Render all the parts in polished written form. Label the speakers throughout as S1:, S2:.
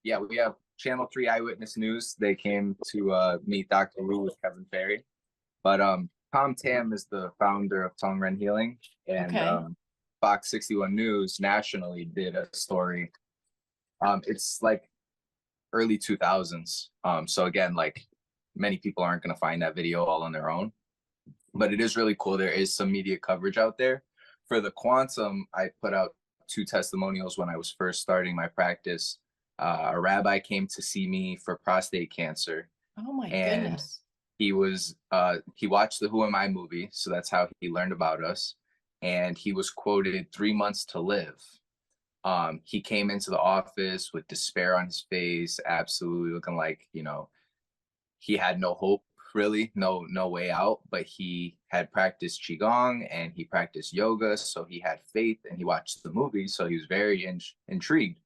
S1: yeah, we have Channel 3 Eyewitness News. They came to meet Dr. Wu with Kevin Ferry. But Tom Tam is the founder of Tong Ren Healing, and
S2: Okay.
S1: Fox 61 News nationally did a story. It's like early 2000s. So again, like many people aren't going to find that video all on their own, but it is really cool. There is some media coverage out there. For the Quantum, I put out 2 testimonials when I was first starting my practice. A rabbi came to see me for prostate cancer,
S2: Oh my
S1: and
S2: goodness.
S1: he watched the Who Am I movie, so that's how he learned about us. And he was quoted 3 months to live. He came into the office with despair on his face, absolutely looking like, he had no hope, really, no way out. But he had practiced qigong and he practiced yoga, so he had faith, and he watched the movie, so he was very intrigued.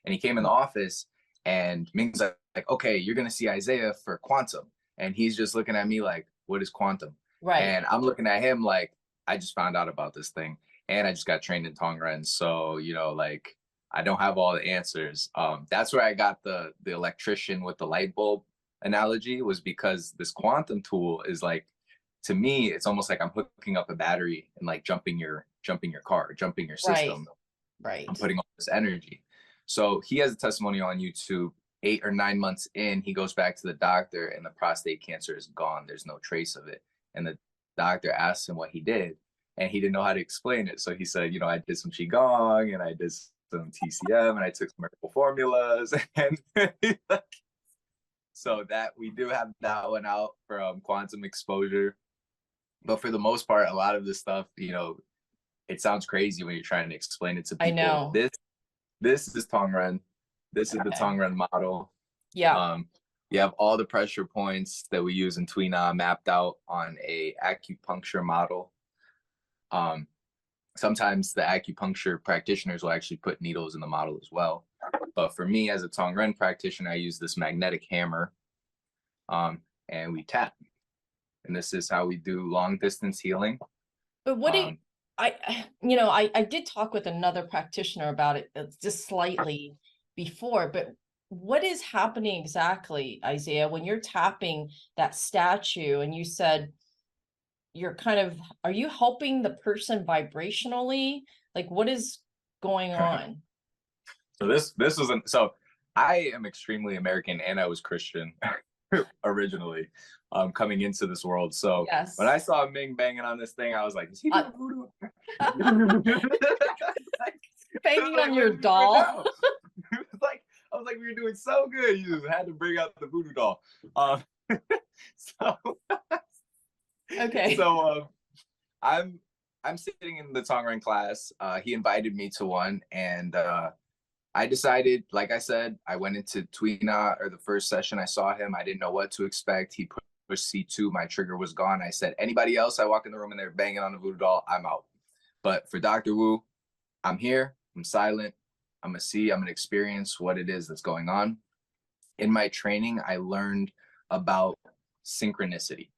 S1: And he came in the office, and Ming's like, okay, you're gonna see Isaiah for Quantum. And he's just looking at me like, what is Quantum?
S2: Right.
S1: And I'm looking at him like, I just found out about this thing, and I just got trained in Tong Ren, so like, I don't have all the answers. That's where I got the electrician with the light bulb analogy, was because this quantum tool is like, to me, it's almost like I'm hooking up a battery and like jumping your car, jumping your system.
S2: Right.
S1: I'm putting all this energy. So he has a testimonial on YouTube. 8 or 9 months in, he goes back to the doctor, and the prostate cancer is gone. There's no trace of it. And the doctor asked him what he did, and he didn't know how to explain it. So he said, I did some qigong, and I did some TCM, and I took some herbal formulas, and so that we do have that one out from quantum exposure. But for the most part, a lot of this stuff, it sounds crazy when you're trying to explain it to people.
S2: I know.
S1: This is Tong Ren. This is the Tong Ren model.
S2: Yeah.
S1: You have all the pressure points that we use in Tuina mapped out on a acupuncture model. Sometimes the acupuncture practitioners will actually put needles in the model as well. But for me, as a Tong Ren practitioner, I use this magnetic hammer, and we tap. And this is how we do long distance healing.
S2: But what do you, I did talk with another practitioner about it just slightly before, but what is happening exactly, Isaiah, when you're tapping that statue, and you said you're are you helping the person vibrationally? Like, what is going on?
S1: So this wasn't, so I am extremely American, and I was Christian originally, coming into this world. So
S2: Yes.
S1: when I saw Ming banging on this thing, I was like, is he doing voodoo?
S2: Banging on your doll.
S1: I was like, we were doing so good. You just had to bring out the voodoo doll.
S2: Okay.
S1: So I'm sitting in the Tong Ren class. He invited me to one, and I decided, like I said, I went into Tuina, or the first session I saw him. I didn't know what to expect. He pushed C2. My trigger was gone. I said, anybody else, I walk in the room and they're banging on the voodoo doll, I'm out. But for Dr. Wu, I'm here. I'm silent. I'm going to see. I'm going to experience what it is that's going on. In my training, I learned about synchronicity.